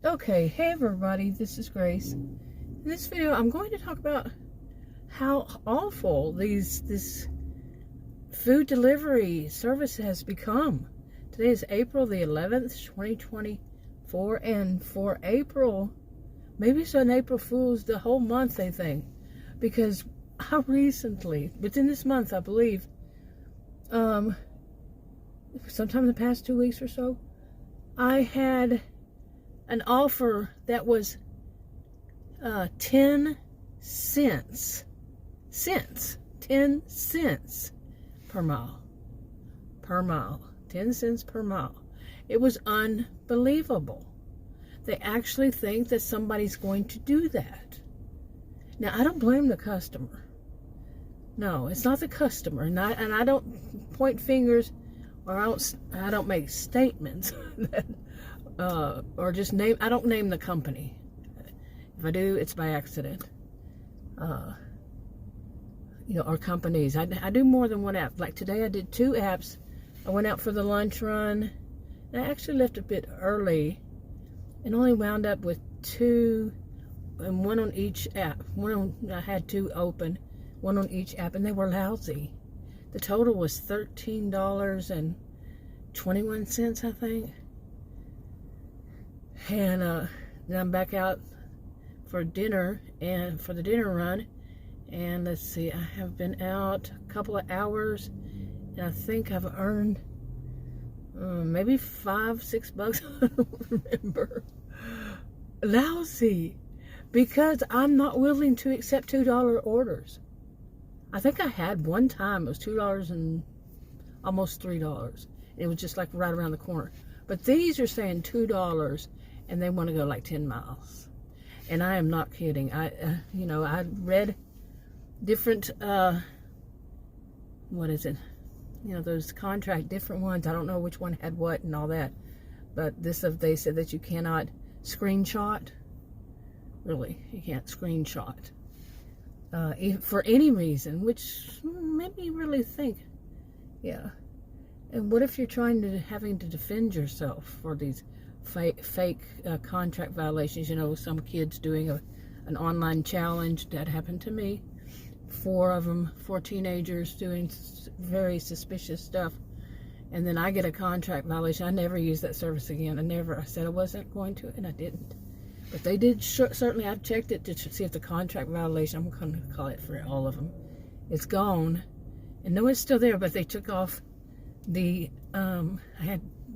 Okay, hey everybody, this is Grace. In this video, I'm going to talk about how awful this food delivery service has become. Today is April the 11th, 2024, and for April, maybe it's an April Fool's the whole month, they think, because I recently, within this month, I believe, sometime in the past 2 weeks or so, I had an offer that was 10 cents 10 cents per mile 10 cents per mile. It was unbelievable. They actually think that somebody's going to do that. Now, I don't blame the customer. No, it's not the customer, and I don't point fingers, or I don't make statements that or just name. I don't name the company. If I do, it's by accident. Or companies. I do more than one app. Like today, I did 2 apps. I went out for the lunch run. And I actually left a bit early, and only wound up with 2, and one on each app. I had 2 open, one on each app, and they were lousy. The total was $13.21, I think. And then I'm back out for dinner, and for the dinner run, and let's see, I have been out a couple of hours, and I think I've earned maybe $5-6. I don't remember. Lousy, because I'm not willing to accept $2 orders. I think I had one time it was $2 and almost $3. It was just like right around the corner. But these are saying $2, and they want to go like 10 miles. And I am not kidding. I read different, what is it? Those contract, different ones. I don't know which one had what and all that. But they said that you cannot screenshot. Really, you can't screenshot. For any reason, which made me really think, yeah. And what if you're having to defend yourself for these fake contract violations? Some kids doing an online challenge. That happened to me. 4 of them, 4 teenagers doing very suspicious stuff. And then I get a contract violation. I never used that service again. I said I wasn't going to, and I didn't. But they did, certainly I've checked it to see if the contract violation, I'm going to call it for all of them, it's gone. And no, it's still there, but they took off that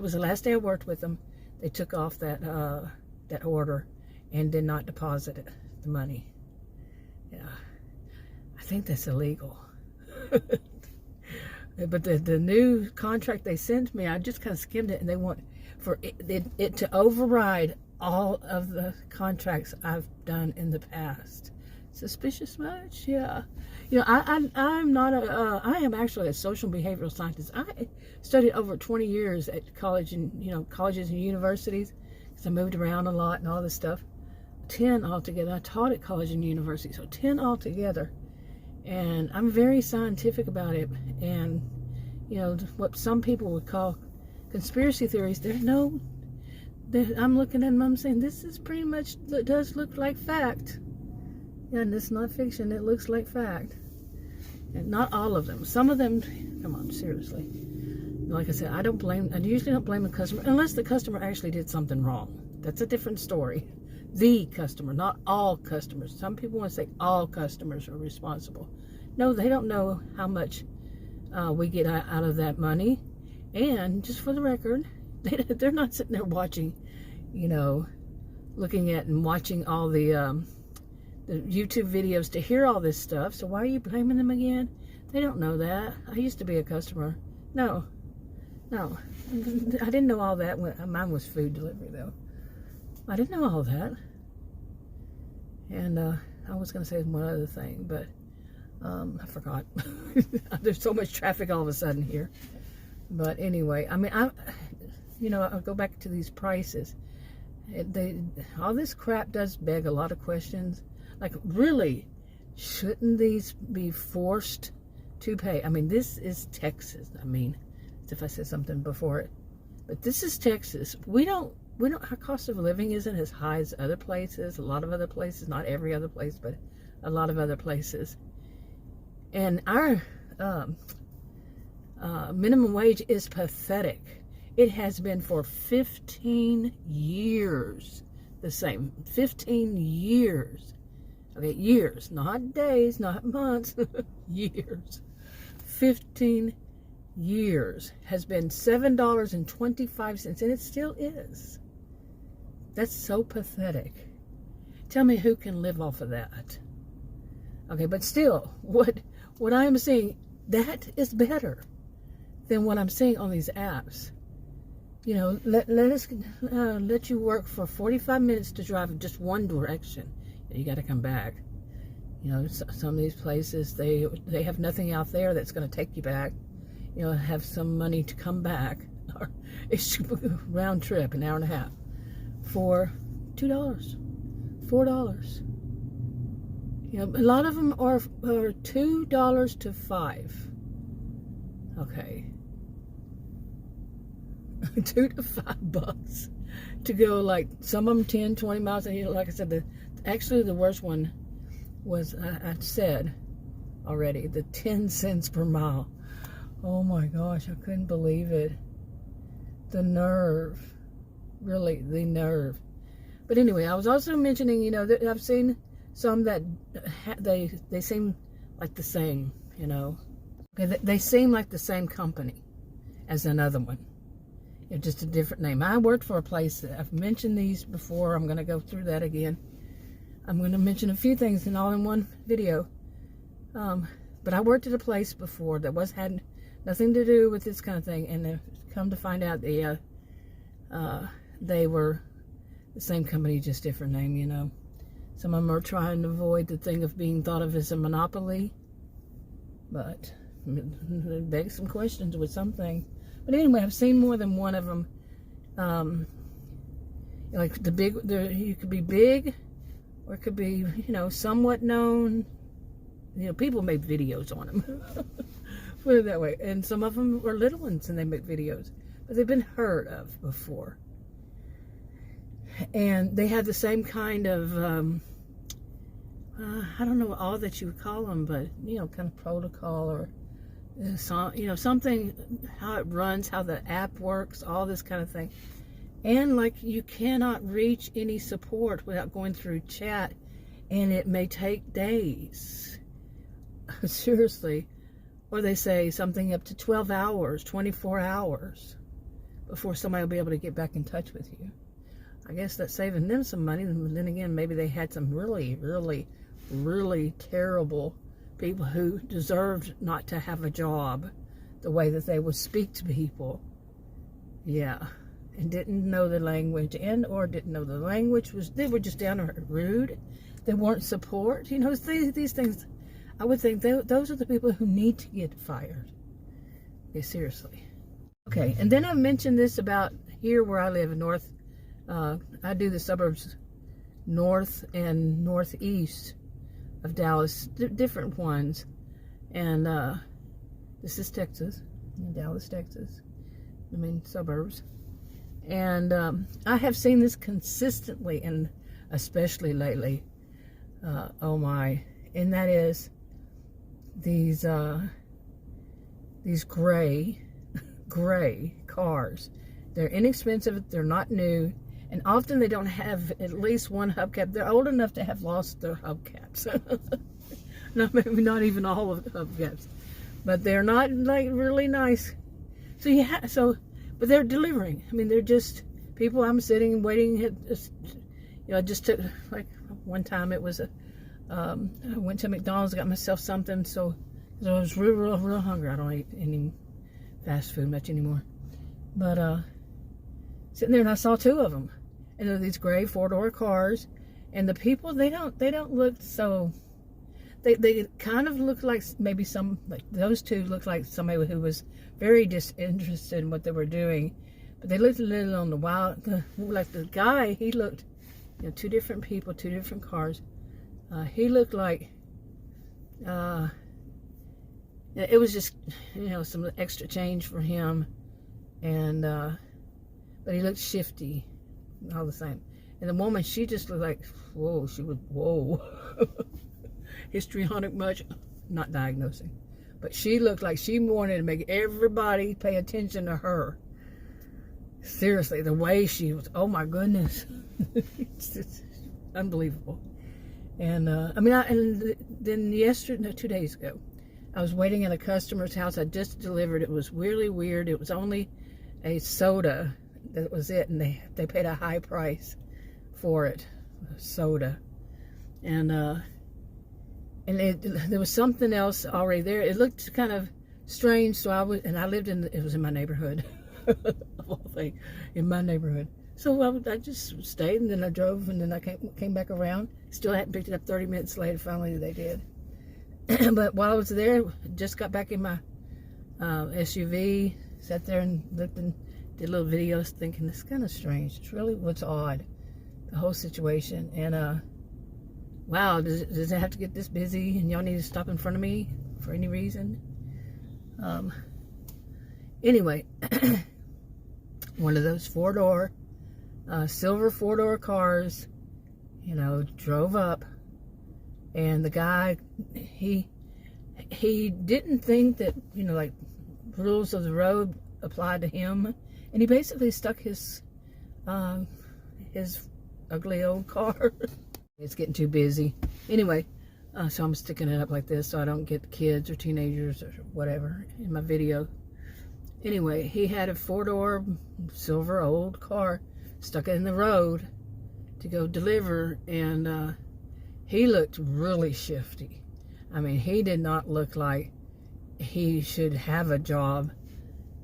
was the last day I worked with them. They took off that order and did not deposit the money. Yeah, I think that's illegal. But the new contract they sent me, I just kind of skimmed it, and they want for it to override all of the contracts I've done in the past. Suspicious much? Yeah. I'm not I am actually a social behavioral scientist. I studied over 20 years at college and, colleges and universities, because I moved around a lot and all this stuff. 10 altogether. I taught at college and university, so 10 altogether. And I'm very scientific about it. And, what some people would call conspiracy theories, I'm looking at them, I'm saying, this is pretty much, it does look like fact. Yeah, and it's not fiction, it looks like fact. And not all of them. Some of them, come on, seriously. Like I said, I usually don't blame the customer, unless the customer actually did something wrong. That's a different story. The customer, not all customers. Some people want to say all customers are responsible. No, they don't know how much we get out of that money. And just for the record, they're not sitting there watching, looking at and watching all the YouTube videos to hear all this stuff. So why are you blaming them again? They don't know that. I used to be a customer. No, I didn't know all that when mine was food delivery, though. I didn't know all that. And I was going to say one other thing, but I forgot. There's so much traffic all of a sudden here. But anyway, I'll go back to these prices. All this crap does beg a lot of questions. Like, really, shouldn't these be forced to pay? This is Texas. As if I said something before it. But this is Texas. We don't our cost of living isn't as high as other places. A lot of other places, not every other place, but a lot of other places. And our minimum wage is pathetic. It has been for 15 years the same. 15 years. Okay, years, not days, not months, years. 15 years has been $7.25, and it still is. That's so pathetic. Tell me who can live off of that. Okay, but still, what I'm seeing, that is better than what I'm seeing on these apps. You know, let you work for 45 minutes to drive in just one direction. You got to come back. You know, some of these places, they have nothing out there that's going to take you back. You know, have some money to come back. Or it's round trip, an hour and a half, for $2, $4. You know, a lot of them are $2 to $5. Okay. $2 to $5 to go, like, some of them 10, 20 miles. And like I said, actually the worst one was, I said already, the 10 cents per mile. Oh my gosh, I couldn't believe it. The nerve. Really, the nerve. But anyway, I was also mentioning, you know, that I've seen some that they seem like the same, you know. Okay, they seem like the same company as another one. It's just a different name. I worked for a place, I've mentioned these before. I'm going to go through that again. I'm going to mention a few things all in one video. But I worked at a place before that had nothing to do with this kind of thing. And come to find out, they were the same company, just different name, you know. Some of them are trying to avoid the thing of being thought of as a monopoly. But it begs some questions with something. But anyway, I've seen more than one of them. Like you could be big, or it could be, you know, somewhat known. You know, people make videos on them. Put it that way. And some of them are little ones and they make videos. But they've been heard of before. And they have the same kind of, I don't know all that you would call them, but, you know, kind of protocol or, you know, something, how it runs, how the app works, all this kind of thing. And like, you cannot reach any support without going through chat, and it may take days. Seriously. Or they say something up to 12 hours, 24 hours before somebody will be able to get back in touch with you. I guess that's saving them some money. And then again, maybe they had some really, really, really terrible people who deserved not to have a job the way that they would speak to people. Yeah. And didn't know the language, or didn't know the language. They were just downright rude. They weren't support. You know, these things, I would think those are the people who need to get fired. Okay, seriously. Okay, and then I mentioned this about here where I live in North. I do the suburbs north and northeast of Dallas, different ones. And this is Texas, Dallas, Texas. I mean, suburbs. And I have seen this consistently, and especially lately. Oh my. And that is these gray cars. They're inexpensive, they're not new, and often they don't have at least one hubcap. They're old enough to have lost their hubcaps. Maybe not even all of the hubcaps, but they're not like really nice. But they're delivering. I mean, they're just people. I'm sitting and waiting. You know, I just took, like, one time it was I went to McDonald's, got myself something, so I was real hungry. I don't eat any fast food much anymore. But sitting there, and I saw two of them, and they're these gray 4-door cars, and the people, they don't look so. They kind of look like maybe like those two looked like somebody who was very disinterested in what they were doing, but they looked a little on the wild. Like the guy, he looked, you know, two different people, two different cars. He looked like, it was just, you know, some extra change for him, and but he looked shifty, all the same. And the woman, she just looked like, whoa, she was, whoa. Histrionic much? Not diagnosing. But she looked like she wanted to make everybody pay attention to her. Seriously, the way she was, oh my goodness. It's just unbelievable. And, and then yesterday, no, 2 days ago, I was waiting at a customer's house. I just delivered. It was really weird. It was only a soda. That was it. And they paid a high price for it. Soda. And there was something else already there. It looked kind of strange. So I lived it was in my neighborhood. Of all things, in my neighborhood. So I just stayed, and then I drove, and then I came back around. Still hadn't picked it up 30 minutes later. Finally, they did. But while I was there, just got back in my SUV, sat there and looked and did little videos, thinking, this is kind of strange. It's really what's odd, the whole situation. And wow, does it have to get this busy, and y'all need to stop in front of me for any reason? Anyway, one of those four-door, silver four-door cars, drove up, and the guy, he didn't think that, like, rules of the road applied to him, and he basically stuck his ugly old car. It's getting too busy. Anyway, so I'm sticking it up like this so I don't get kids or teenagers or whatever in my video. Anyway, he had a four-door silver old car stuck in the road to go deliver, and he looked really shifty. I mean, he did not look like he should have a job,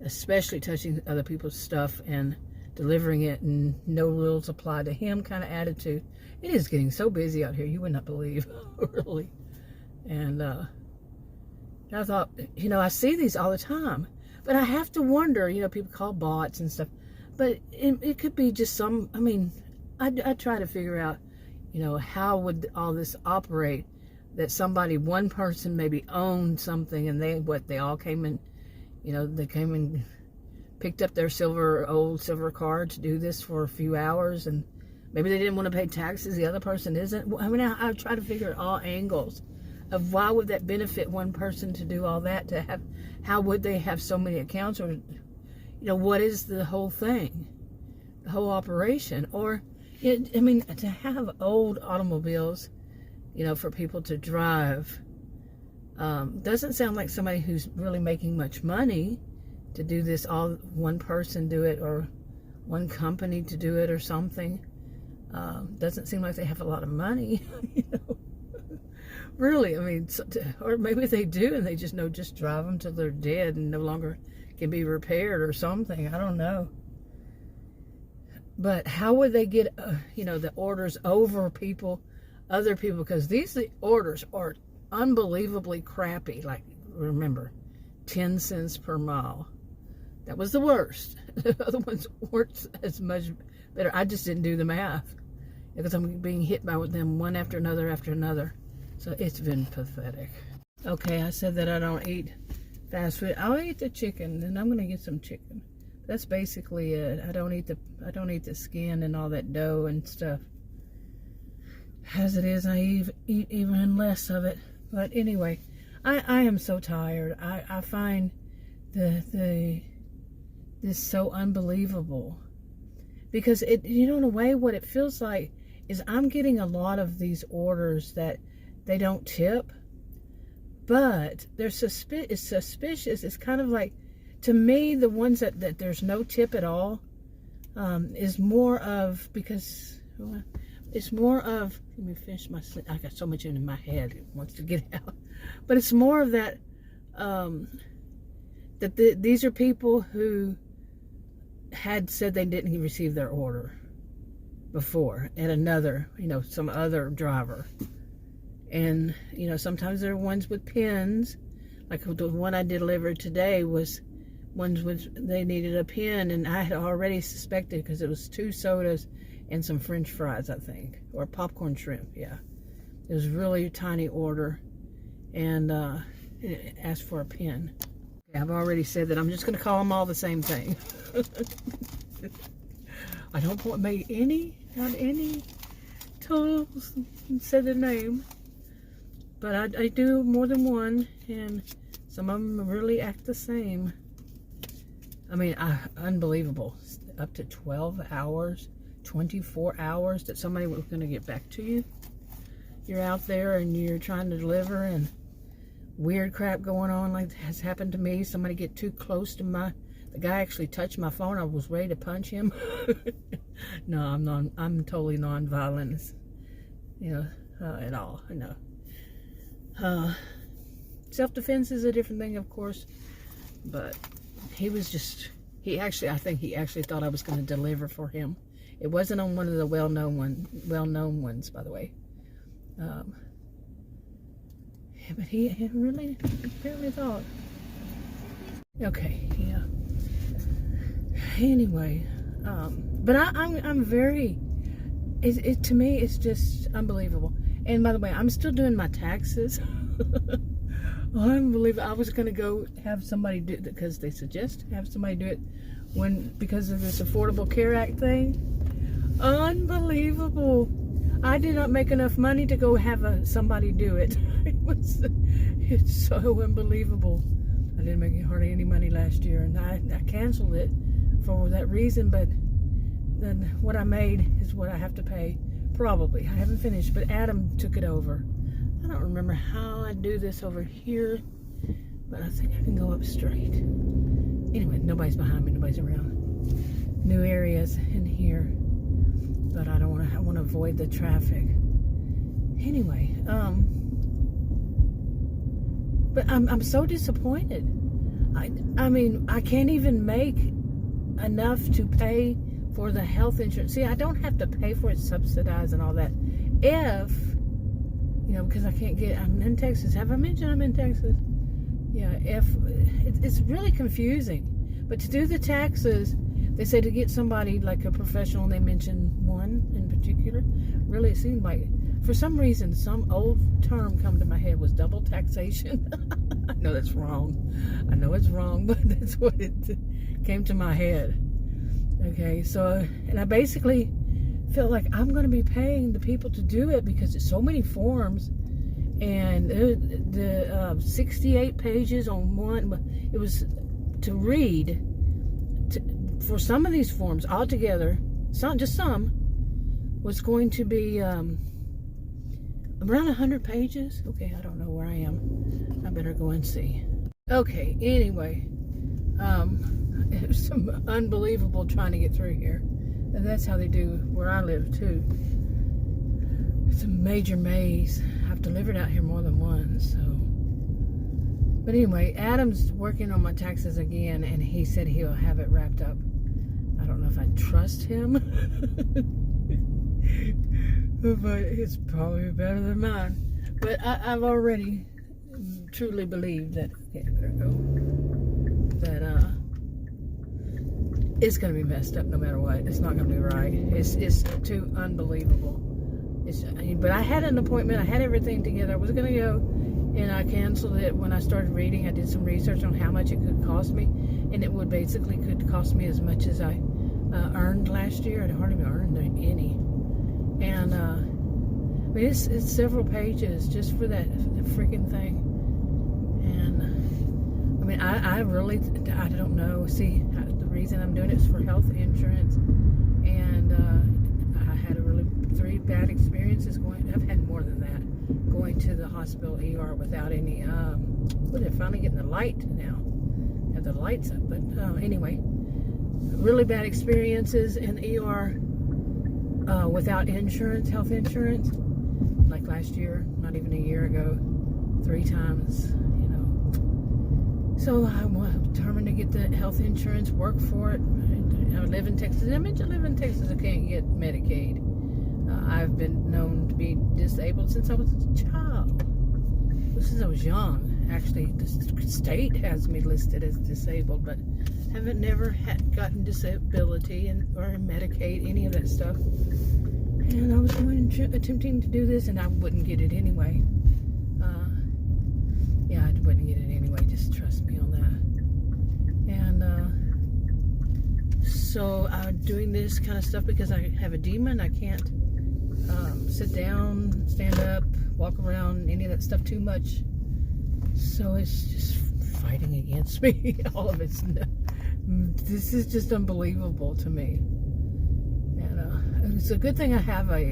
especially touching other people's stuff and delivering it, and no rules apply to him kind of attitude. It is getting so busy out here, you would not believe, really. And I thought, I see these all the time. But I have to wonder, people call bots and stuff, but it could be just I try to figure out, how would all this operate, that one person maybe owned something, and they all came in, they came and picked up their old silver car to do this for a few hours, and maybe they didn't want to pay taxes, the other person isn't. I try to figure out all angles of why would that benefit one person to do all that, how would they have so many accounts, or, what is the whole thing, the whole operation, or, to have old automobiles, for people to drive, doesn't sound like somebody who's really making much money to do this, all one person do it, or one company to do it, or something. Doesn't seem like they have a lot of money, Really, or maybe they do, and they just drive them till they're dead and no longer can be repaired or something. I don't know. But how would they get, the orders over other people? Because these orders are unbelievably crappy. Like, remember, 10 cents per mile. That was the worst. The other ones weren't as much better. I just didn't do the math, because I'm being hit by them one after another after another. So it's been pathetic. Okay, I said that I don't eat fast food. I'll eat the chicken, and I'm gonna get some chicken. That's basically it. I don't eat the skin and all that dough and stuff. As it is, I eat even less of it. But anyway, I am so tired. I find this so unbelievable, because in a way, what it feels like is I'm getting a lot of these orders that they don't tip, but they're suspicious. It's kind of like, to me, the ones that there's no tip at all is more of, because it's more of, let me finish I got so much in my head, it wants to get out, but it's more of that, these are people who had said they didn't receive their order before at another, some other driver. And, sometimes there are ones with pins, like the one I delivered today was ones which they needed a pin, and I had already suspected, because it was 2 sodas and some French fries, I think, or popcorn shrimp. Yeah, it was a really tiny order, and it asked for a pin. I've already said that I'm just going to call them all the same thing. I don't want make not any totals say the name, but I do more than one, and some of them really act the same. I mean, unbelievable. Up to 12 hours, 24 hours that somebody was going to get back to you. You're out there and you're trying to deliver, and weird crap going on like has happened to me. Somebody get too close to the guy actually touched my phone. I was ready to punch him. No, I'm totally non-violent, at all. No. Self-defense is a different thing, of course, but I think he actually thought I was going to deliver for him. It wasn't on one of the well-known ones, by the way. But he really apparently thought. Okay, yeah. Anyway, but I'm very. To me, it's just unbelievable. And by the way, I'm still doing my taxes. Unbelievable. I was gonna go have somebody do it because they suggest have somebody do it because of this Affordable Care Act thing. Unbelievable. I did not make enough money to go have somebody do it. It's so unbelievable. I didn't make hardly any money last year, and I canceled it for that reason, but then what I made is what I have to pay. Probably. I haven't finished, but Adam took it over. I don't remember how I do this over here, but I think I can go up straight. Anyway, nobody's behind me, nobody's around. New areas in here, but I want to avoid the traffic. Anyway, but I'm so disappointed. I mean, I can't even make enough to pay for the health insurance. See, I don't have to pay for it, subsidized and all that. If, because I can't I'm in Texas. Have I mentioned I'm in Texas? Yeah, it's really confusing. But to do the taxes, they say to get somebody like a professional, and they mention one in particular. Really, it seemed like, for some reason, some old term come to my head was double taxation. I know that's wrong. I know it's wrong, but that's what it came to my head. Okay, so, and I basically felt like I'm going to be paying the people to do it because it's so many forms, and the 68 pages on one, it was to read for some of these forms altogether, just some, was going to be around 100 pages. Okay, I don't know where I am. I better go and see. Okay, anyway, it was some unbelievable trying to get through here. And that's how they do where I live too. It's a major maze. I've delivered out here more than once, so. But anyway, Adam's working on my taxes again, and he said he'll have it wrapped up. I don't know if I trust him, but it's probably better than mine. But I've already truly believed that, okay, I better go, that it's going to be messed up no matter what. It's not going to be right. It's too unbelievable. But I had an appointment. I had everything together. I was going to go, and I canceled it when I started reading. I did some research on how much it could cost me, and it would basically could cost me as much as I earned last year. I'd hardly earned any. And I mean, it's several pages just for that freaking thing. And I mean, I really, I don't know. See, the reason I'm doing it is for health insurance, and I had three bad experiences going. I've had more than that, going to the hospital ER without any. Well, they're finally getting the light now. Have the lights up, but anyway, really bad experiences in ER without insurance, health insurance. Like last year, not even a year ago, 3 times. So I'm determined to get the health insurance, work for it. I live in Texas. I mentioned I live in Texas. I can't get Medicaid. I've been known to be disabled since I was a child. Since I was young. Actually, the state has me listed as disabled, but haven't never gotten disability or Medicaid, any of that stuff. And I was attempting to do this, and I wouldn't get it anyway. Yeah, I wouldn't get it anyway. Just trust me on that. And So I'm doing this kind of stuff because I have a demon. I can't sit down, stand up, walk around, any of that stuff too much. So it's just fighting against me. All of it's, this is just unbelievable to me. And it's a good thing I have I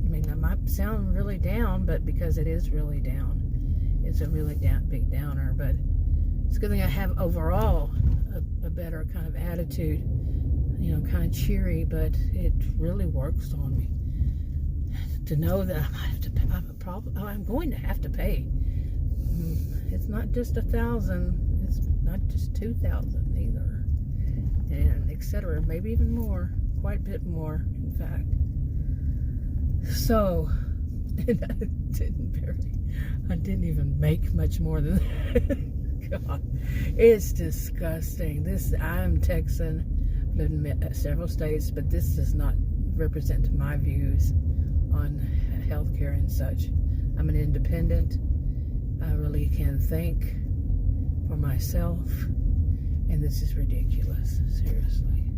mean, I might sound really down, but because it is really down, it's a really big downer. But it's a good thing I have overall a better kind of attitude, you know, kind of cheery. But it really works on me to know that I'm going to have to pay. It's not just 1,000. It's not just 2,000 either, and etc. Maybe even more, quite a bit more, in fact. So, and I didn't even make much more than that. God, it's disgusting. I'm Texan, lived in several states, but this does not represent my views on healthcare and such. I'm an independent. I really can think for myself, and this is ridiculous, seriously.